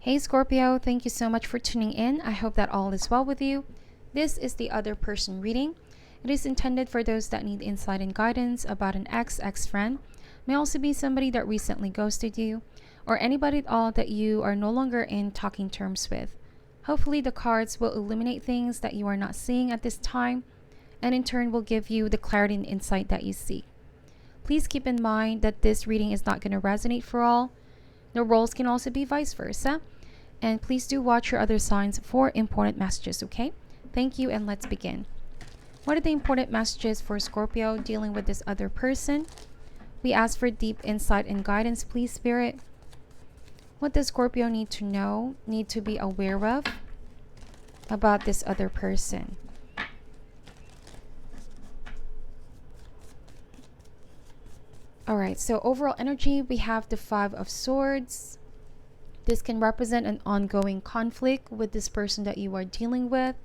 Hey Scorpio, thank you so much for tuning in. I hope that all is well with you. This is the other person reading. It is intended for those that need insight and guidance about an ex-friend. May also be somebody that recently ghosted you, or anybody at all that you are no longer in talking terms with. Hopefully the cards will illuminate things that you are not seeing at this time, and in turn will give you the clarity and insight that you seek. Please keep in mind that this reading is not going to resonate for all. The roles can also be vice versa. And please do watch your other signs for important messages, okay? Thank you, and let's begin. What are the important messages for Scorpio dealing with this other person? We ask for deep insight and guidance, please, Spirit. What does Scorpio need to know, need to be aware of about this other person? All right, so overall energy, we have the Five of Swords. This can represent an ongoing conflict with this person that you are dealing with.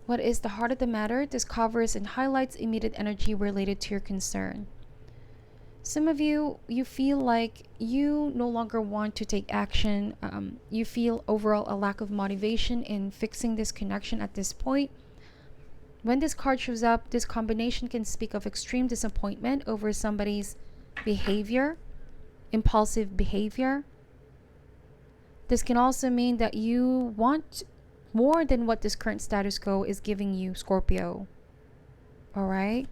What is the heart of the matter? This covers and highlights immediate energy related to your concern. Some of you feel like you no longer want to take action. You feel overall a lack of motivation in fixing this connection at this point. When this card shows up, this combination can speak of extreme disappointment over somebody's behavior, impulsive behavior. This can also mean that you want more than what this current status quo is giving you, Scorpio. All right?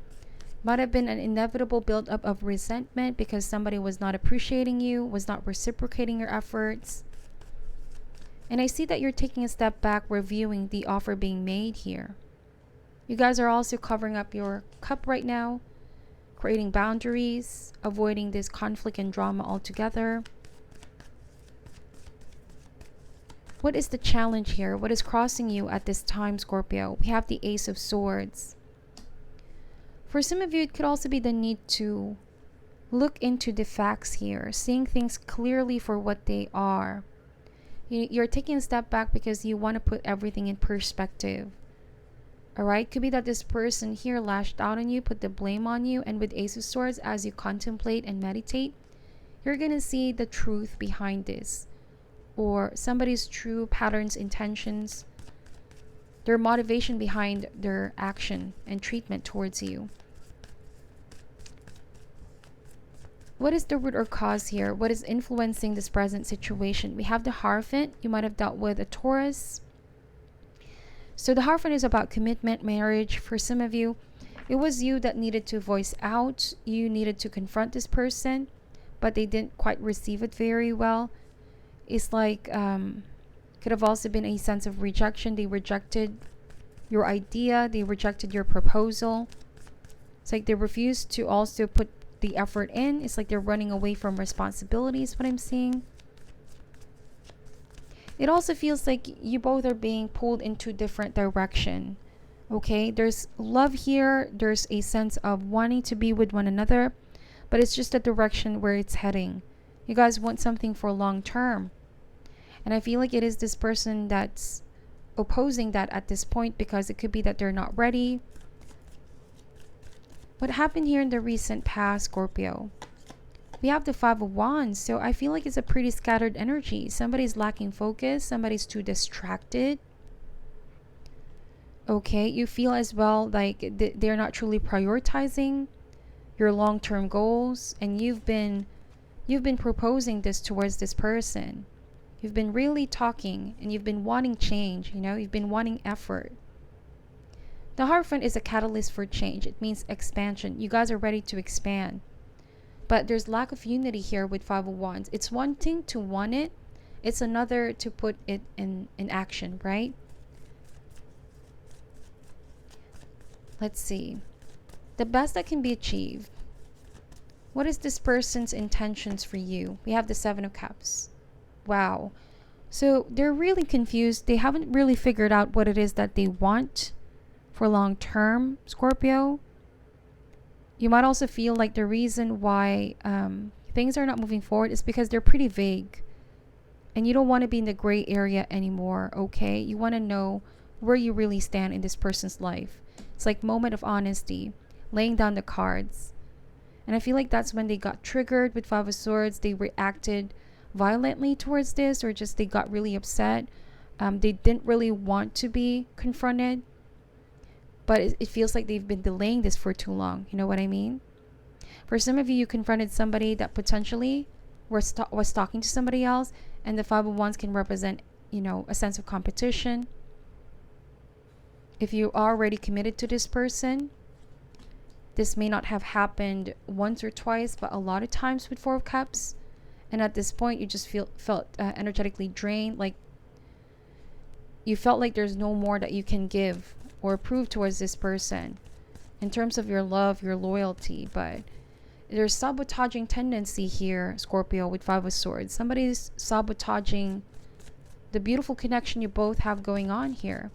Might have been an inevitable buildup of resentment because somebody was not appreciating you, was not reciprocating your efforts. And I see that you're taking a step back, reviewing the offer being made here. You guys are also covering up your cup right now, creating boundaries, avoiding this conflict and drama altogether. What is the challenge here? What is crossing you at this time, Scorpio? We have the Ace of Swords. For some of you, it could also be the need to look into the facts here, seeing things clearly for what they are. You're taking a step back because you want to put everything in perspective. Alright, could be that this person here lashed out on you, put the blame on you, and with Ace of Swords, as you contemplate and meditate, you're going to see the truth behind this, or somebody's true patterns, intentions, their motivation behind their action and treatment towards you. What is the root or cause here? What is influencing this present situation? We have the Hierophant. You might have dealt with a Taurus. So the Hierophant is about commitment, marriage. For some of you, it was you that needed to voice out. You needed to confront this person, but they didn't quite receive it very well. It's like, could have also been a sense of rejection. They rejected your idea. They rejected your proposal. It's like they refused to also put the effort in. It's like they're running away from responsibilities, what I'm seeing. It also feels like you both are being pulled into different direction. Okay, there's love here. There's a sense of wanting to be with one another, but it's just the direction where it's heading. You guys want something for long term. And I feel like it is this person that's opposing that at this point, because it could be that they're not ready. What happened here in the recent past, Scorpio? We have the Five of Wands, so I feel like it's a pretty scattered energy. Somebody's lacking focus. Somebody's too distracted. Okay, you feel as well like they're not truly prioritizing your long-term goals, and you've been proposing this towards this person. You've been really talking, and you've been wanting change. You've been wanting effort. The Hierophant is a catalyst for change. It means expansion. You guys are ready to expand. But there's lack of unity here with Five of Wands. It's one thing to want it. It's another to put it in action, right? Let's see. The best that can be achieved. What is this person's intentions for you? We have the Seven of Cups. Wow. So they're really confused. They haven't really figured out what it is that they want for long term, Scorpio. You might also feel like the reason why things are not moving forward is because they're pretty vague. And you don't want to be in the gray area anymore, okay? You want to know where you really stand in this person's life. It's like moment of honesty, laying down the cards. And I feel like that's when they got triggered with Five of Swords. They reacted violently towards this, or just they got really upset. They didn't really want to be confronted, but it feels like they've been delaying this for too long. You know what I mean? For some of you, you confronted somebody that potentially was talking to somebody else, and the Five of Wands can represent, a sense of competition. If you are already committed to this person, this may not have happened once or twice, but a lot of times with Four of Cups. And at this point, you just felt energetically drained, like you felt like there's no more that you can give or prove towards this person in terms of your love, your loyalty. But there's sabotaging tendency here, Scorpio, with Five of Swords. Somebody's sabotaging the beautiful connection you both have going on here.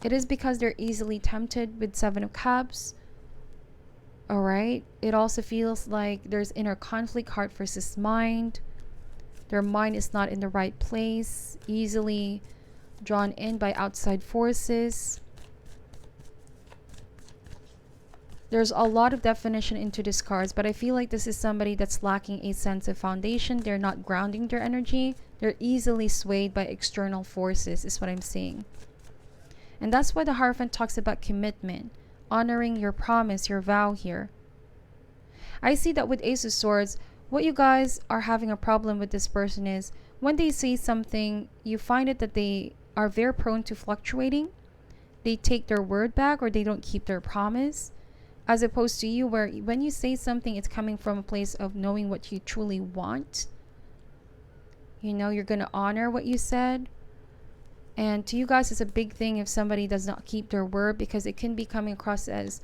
It is because they're easily tempted with Seven of Cups. All right. It also feels like there's inner conflict, heart versus mind. Their mind is not in the right place, easily drawn in by outside forces. There's a lot of definition into these cards, but I feel like this is somebody that's lacking a sense of foundation. They're not grounding their energy. They're easily swayed by external forces, is what I'm seeing. And that's why the Hierophant talks about commitment, honoring your promise, your vow here. I see that with Ace of Swords, what you guys are having a problem with this person is when they say something, you find it that they are very prone to fluctuating. They take their word back, or they don't keep their promise. As opposed to you, where when you say something, it's coming from a place of knowing what you truly want. You're going to honor what you said. And to you guys, it's a big thing if somebody does not keep their word, because it can be coming across as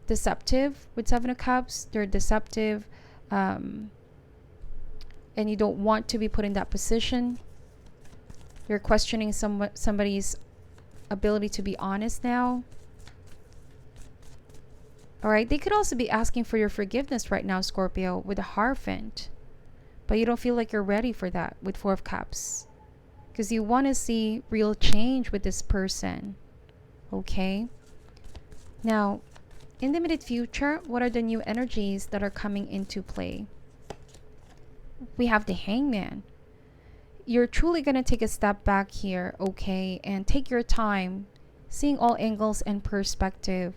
deceptive with Seven of Cups. They're deceptive. And you don't want to be put in that position. You're questioning somebody's ability to be honest now. All right. They could also be asking for your forgiveness right now, Scorpio, with a Hierophant. But you don't feel like you're ready for that with Four of Cups. Because you want to see real change with this person. Okay. Now, in the immediate future, what are the new energies that are coming into play? We have the Hangman. You're truly going to take a step back here, okay, and take your time, seeing all angles and perspective,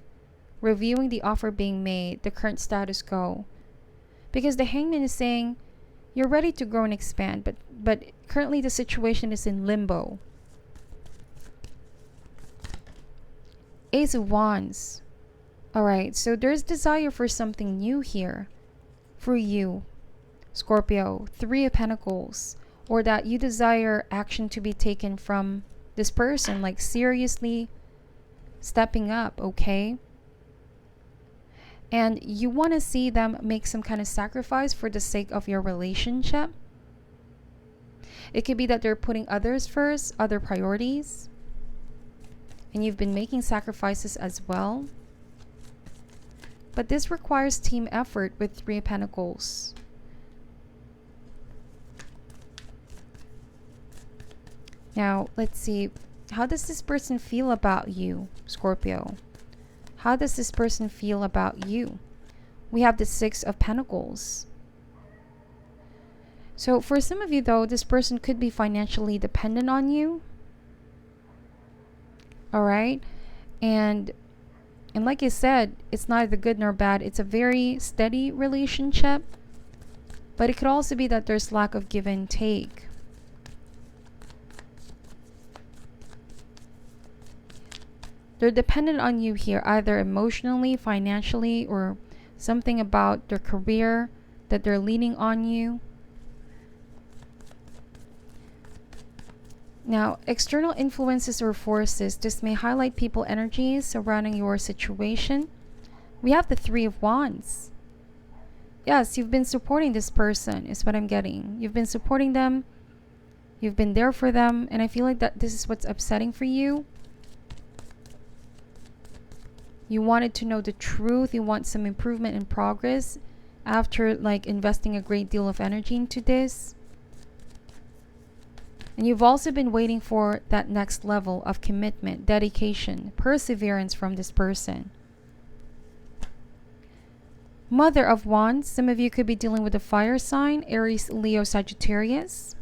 reviewing the offer being made, the current status quo. Because the Hangman is saying you're ready to grow and expand, but currently the situation is in limbo. Ace of Wands. All right, so there's desire for something new here for you, Scorpio. Three of Pentacles, or that you desire action to be taken from this person, like seriously stepping up, okay? And you want to see them make some kind of sacrifice for the sake of your relationship. It could be that they're putting others first, other priorities, and you've been making sacrifices as well. But this requires team effort with Three of Pentacles. Now, let's see. How does this person feel about you, Scorpio? How does this person feel about you? We have the Six of Pentacles. So for some of you, though, this person could be financially dependent on you. All right? And like I said, it's neither good nor bad. It's a very steady relationship. But it could also be that there's lack of give and take. They're dependent on you here, either emotionally, financially, or something about their career that they're leaning on you. Now, external influences or forces, this may highlight people energies surrounding your situation. We have the Three of Wands. Yes, you've been supporting this person, is what I'm getting. You've been supporting them. You've been there for them. And I feel like that this is what's upsetting for you. You wanted to know the truth. You want some improvement and progress after like investing a great deal of energy into this. And you've also been waiting for that next level of commitment, dedication, perseverance from this person. Mother of Wands. Some of you could be dealing with a fire sign, Aries, Leo, Sagittarius.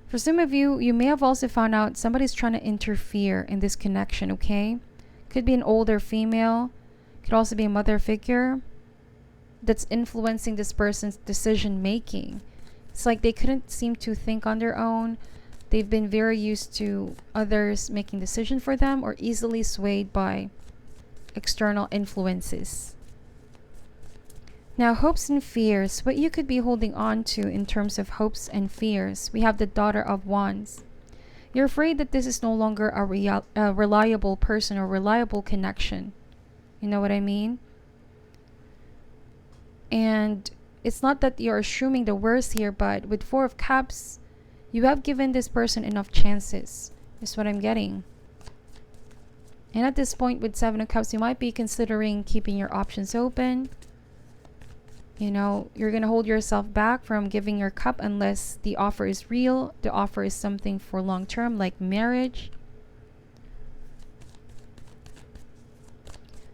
For some of you, you may have also found out somebody's trying to interfere in this connection, okay? Could be an older female. Could also be a mother figure that's influencing this person's decision making. It's like they couldn't seem to think on their own. They've been very used to others making decisions for them, or easily swayed by external influences. Now, hopes and fears, what you could be holding on to in terms of hopes and fears. We have the Daughter of Wands. You're afraid that this is no longer a reliable person or reliable connection. You know what I mean? And it's not that you're assuming the worst here, but with Four of Cups, you have given this person enough chances, is what I'm getting. And at this point with Seven of Cups, you might be considering keeping your options open. You know, you're going to hold yourself back from giving your cup unless the offer is real. The offer is something for long term, like marriage.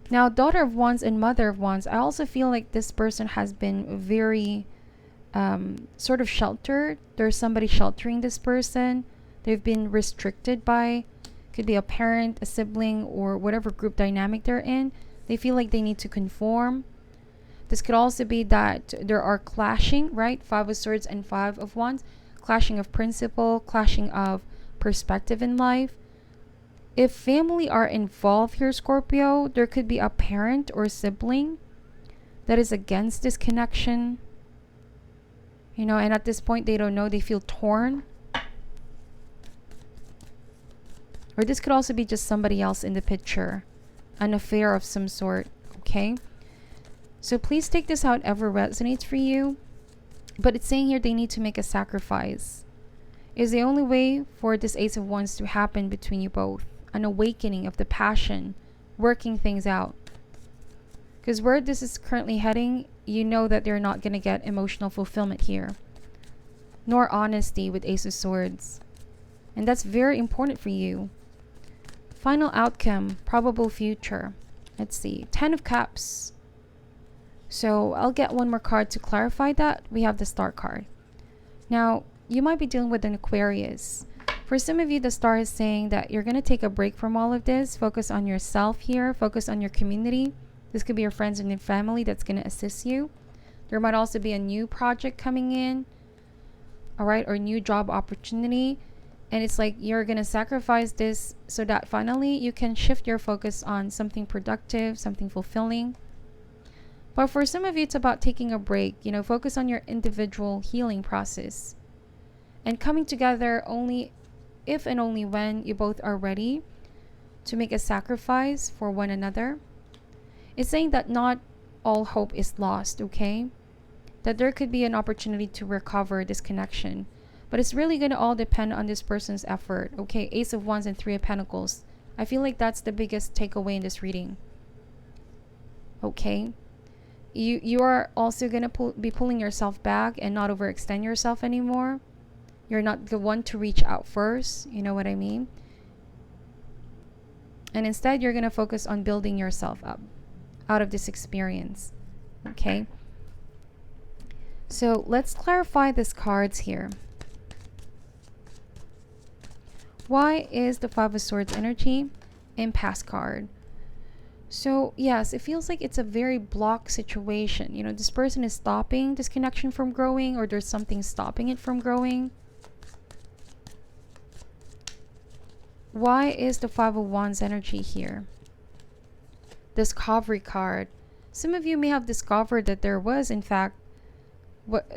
Now, Daughter of Wands and Mother of Wands, I also feel like this person has been very sort of sheltered. There's somebody sheltering this person. They've been restricted by, could be a parent, a sibling, or whatever group dynamic they're in. They feel like they need to conform. This could also be that there are clashing, right? Five of Swords and Five of Wands. Clashing of principle, clashing of perspective in life. If family are involved here, Scorpio, there could be a parent or sibling that is against this connection. You know, and at this point, they don't know. They feel torn. Or this could also be just somebody else in the picture. An affair of some sort, okay? So please take this however resonates for you. But it's saying here they need to make a sacrifice. Is the only way for this Ace of Wands to happen between you both. An awakening of the passion, working things out. Because where this is currently heading, you know that they're not going to get emotional fulfillment here. Nor honesty with Ace of Swords. And that's very important for you. Final outcome, probable future. Let's see, Ten of Cups. So I'll get one more card to clarify that. We have the Star card. Now, you might be dealing with an Aquarius. For some of you, the Star is saying that you're going to take a break from all of this. Focus on yourself here. Focus on your community. This could be your friends and your family that's going to assist you. There might also be a new project coming in. All right, or new job opportunity. And it's like you're going to sacrifice this so that finally you can shift your focus on something productive, something fulfilling. But for some of you, it's about taking a break. You know, focus on your individual healing process. And coming together only if and only when you both are ready to make a sacrifice for one another. It's saying that not all hope is lost, okay? That there could be an opportunity to recover this connection. But it's really going to all depend on this person's effort, okay? Ace of Wands and Three of Pentacles. I feel like that's the biggest takeaway in this reading. Okay? You are also going to be pulling yourself back and not overextend yourself anymore. You're not the one to reach out first. You know what I mean? And instead, you're going to focus on building yourself up out of this experience. Okay? So let's clarify these cards here. Why is the Five of Swords energy? Impasse card. So yes, it feels like it's a very blocked situation. You know, this person is stopping this connection from growing, or there's something stopping it from growing. Why is the Five of Wands energy here? Discovery card. Some of you may have discovered that there was, in fact,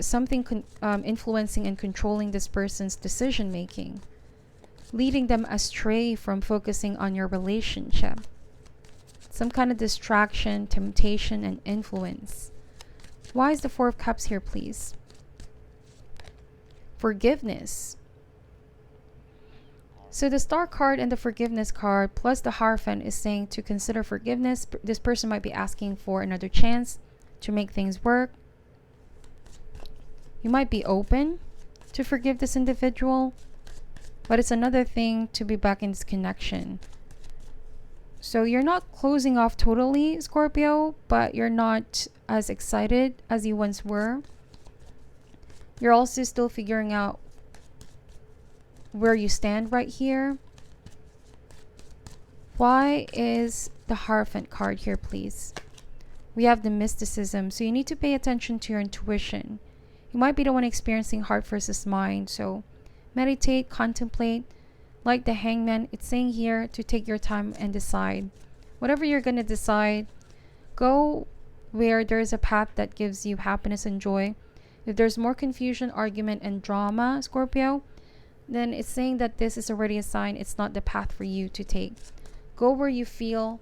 something influencing and controlling this person's decision making, leading them astray from focusing on your relationship. Some kind of distraction, temptation, and influence. Why is the Four of Cups here, please? Forgiveness. So the Star card and the Forgiveness card plus the Hierophant is saying to consider forgiveness. This person might be asking for another chance to make things work. You might be open to forgive this individual, but it's another thing to be back in this connection. So you're not closing off totally, Scorpio, but you're not as excited as you once were. You're also still figuring out where you stand right here. Why is the Hierophant card here, please? We have the mysticism. So you need to pay attention to your intuition. You might be the one experiencing heart versus mind. So meditate, contemplate. Like the Hangman, it's saying here to take your time and decide. Whatever you're going to decide, go where there's a path that gives you happiness and joy. If there's more confusion, argument, and drama, Scorpio, then it's saying that this is already a sign it's not the path for you to take. Go where you feel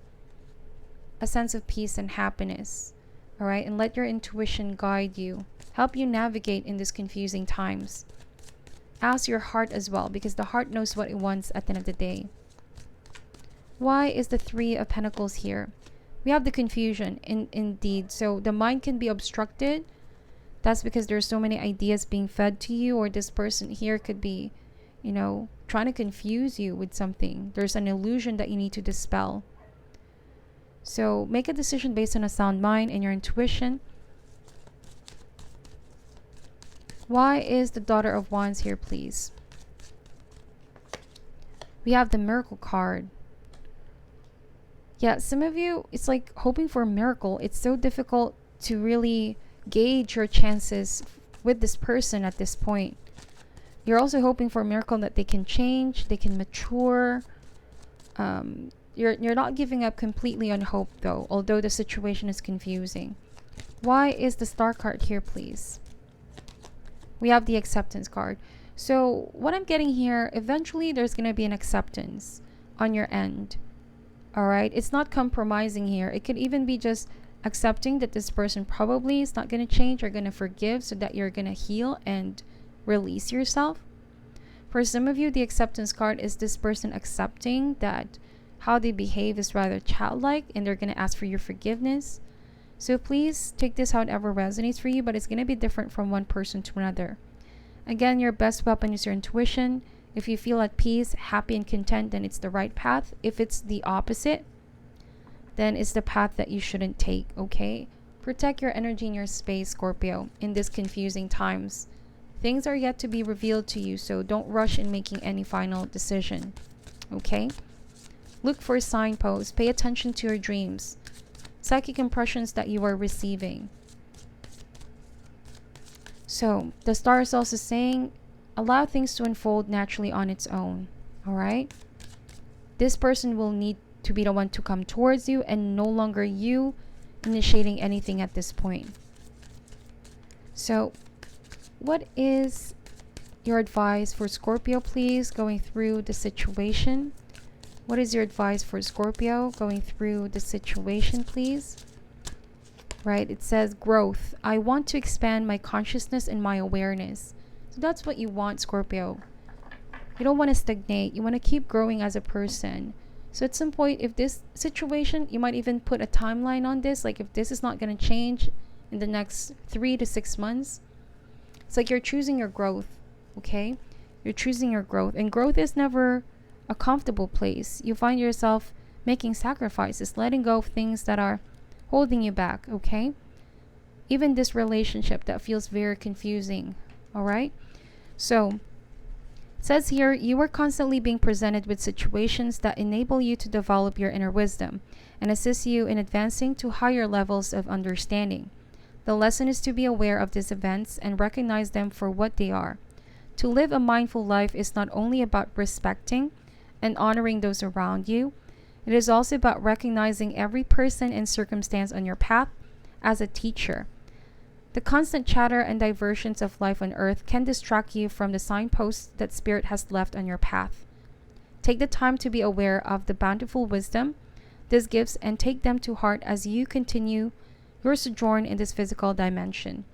a sense of peace and happiness. All right? And let your intuition guide you. Help you navigate in these confusing times. Ask your heart as well, because the heart knows what it wants at the end of the day. Why is the Three of Pentacles here? We have the confusion, indeed. So the mind can be obstructed. That's because there's so many ideas being fed to you, or this person here could be, trying to confuse you with something. There's an illusion that you need to dispel. So make a decision based on a sound mind and your intuition. Why is the Daughter of Wands here, please? We have the Miracle card. Yeah, some of you, it's like hoping for a miracle. It's so difficult to really gauge your chances with this person at this point. You're also hoping for a miracle that they can change, they can mature. You're not giving up completely on hope, though, although the situation is confusing. Why is the Star card here, please? We have the Acceptance card. So what I'm getting here, eventually there's going to be an acceptance on your end. All right? It's not compromising here. It could even be just accepting that this person probably is not going to change or going to forgive, so that you're going to heal and release yourself. For some of you, the Acceptance card is this person accepting that how they behave is rather childlike, and they're going to ask for your forgiveness. So please take this however resonates for you, but it's going to be different from one person to another. Again, your best weapon is your intuition. If you feel at peace, happy, and content, then it's the right path. If it's the opposite, then it's the path that you shouldn't take, okay? Protect your energy and your space, Scorpio, in these confusing times. Things are yet to be revealed to you, so don't rush in making any final decision, okay? Look for signposts. Pay attention to your dreams. Psychic impressions that you are receiving. So, the star is also saying, allow things to unfold naturally on its own, all right? This person will need to be the one to come towards you, and no longer you initiating anything at this point. So, what is your advice for Scorpio, please, going through the situation? What is your advice for Scorpio going through the situation, please? Right, it says growth. I want to expand my consciousness and my awareness. So that's what you want, Scorpio. You don't want to stagnate. You want to keep growing as a person. So at some point, if this situation, you might even put a timeline on this. Like if this is not going to change in the next 3 to 6 months, it's like you're choosing your growth, okay? You're choosing your growth. And growth is never a comfortable place. You find yourself making sacrifices, letting go of things that are holding you back, okay? Even this relationship that feels very confusing, all right? So, it says here, you are constantly being presented with situations that enable you to develop your inner wisdom and assist you in advancing to higher levels of understanding. The lesson is to be aware of these events and recognize them for what they are. To live a mindful life is not only about respecting and honoring those around you, it is also about recognizing every person and circumstance on your path as a teacher. The constant chatter and diversions of life on earth can distract you from the signposts that Spirit has left on your path. Take the time to be aware of the bountiful wisdom this gives and take them to heart as you continue your sojourn in this physical dimension.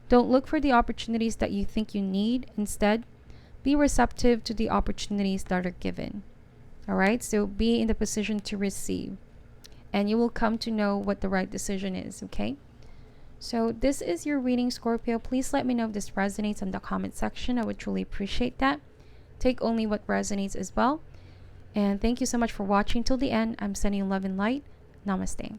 Don't look for the opportunities that you think you need. Instead, be receptive to the opportunities that are given. All right, so be in the position to receive, and you will come to know what the right decision is, okay? So this is your reading, Scorpio. Please let me know if this resonates in the comment section. I would truly appreciate that. Take only what resonates as well. And thank you so much for watching till the end. I'm sending you love and light. Namaste.